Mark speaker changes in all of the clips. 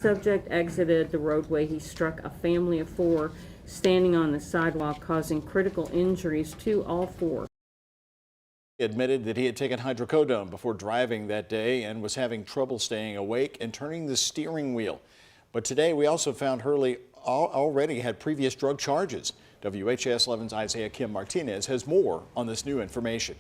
Speaker 1: Subject exited the roadway. He struck a family of four standing on the sidewalk, causing critical injuries to all four.
Speaker 2: He admitted that he had taken hydrocodone before driving that day and was having trouble staying awake and turning the steering wheel. But today we also found Hurley already had previous drug charges. WHAS 11's Isaiah Kim Martinez has more on this new information.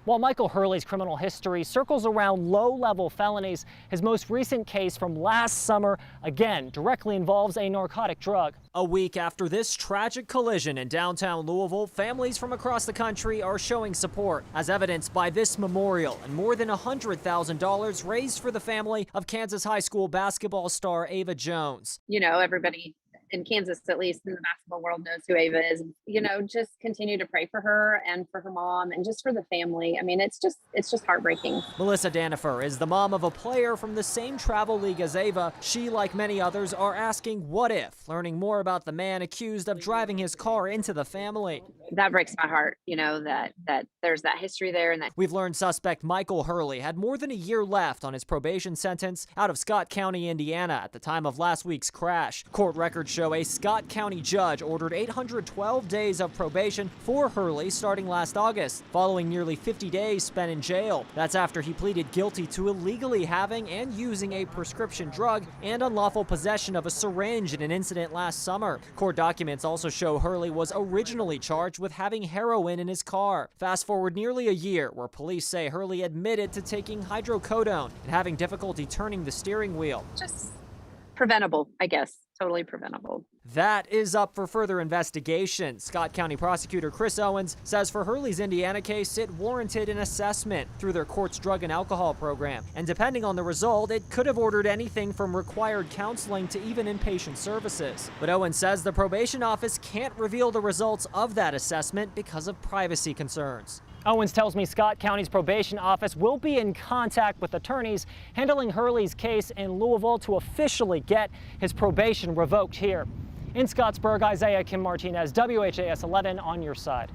Speaker 3: While Michael Hurley's criminal history circles around low-level felonies, his most recent case from last summer, again, directly involves a narcotic drug. A week after this tragic collision in downtown Louisville, families from across the country are showing support, as evidenced by this memorial and more than $100,000 raised for the family of Kansas high school basketball star Ava Jones.
Speaker 4: You know, everybody in Kansas, at least in the basketball world, knows who Ava is. You know, just continue to pray for her and for her mom and just for the family. I mean, it's just heartbreaking.
Speaker 3: Melissa Danifer is the mom of a player from the same travel league as Ava. She, like many others, are asking what if, learning more about the man accused of driving his car into the family.
Speaker 4: That breaks my heart, you know, that there's that history there. And that
Speaker 3: we've learned suspect Michael Hurley had more than a year left on his probation sentence out of Scott County, Indiana at the time of last week's crash. Court records show a Scott County judge ordered 812 days of probation for Hurley starting last August, following nearly 50 days spent in jail. That's after he pleaded guilty to illegally having and using a prescription drug and unlawful possession of a syringe in an incident last summer. Court documents also show Hurley was originally charged with having heroin in his car. Fast forward nearly a year, where police say Hurley admitted to taking hydrocodone and having difficulty turning the steering wheel.
Speaker 4: just preventable, I guess. Totally preventable.
Speaker 3: That is up for further investigation. Scott County prosecutor Chris Owens says for Hurley's Indiana case, it warranted an assessment through their court's drug and alcohol program. And depending on the result, it could have ordered anything from required counseling to even inpatient services. But Owens says the probation office can't reveal the results of that assessment because of privacy concerns. Owens tells me Scott County's probation office will be in contact with attorneys handling Hurley's case in Louisville to officially get his probation revoked here. In Scottsburg, Isaiah Kim Martinez, WHAS 11 on your side.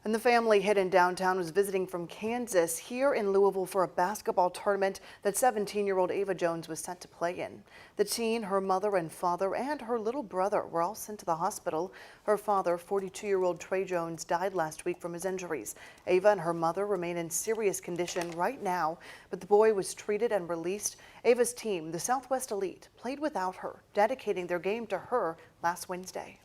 Speaker 5: And the family hidden downtown was visiting from Kansas here in Louisville for a basketball tournament that 17-year-old Ava Jones was sent to play in. The teen, her mother and father, and her little brother were all sent to the hospital. Her father, 42-year-old Trey Jones, died last week from his injuries. Ava and her mother remain in serious condition right now, but the boy was treated and released. Ava's team, the Southwest Elite, played without her, dedicating their game to her last Wednesday.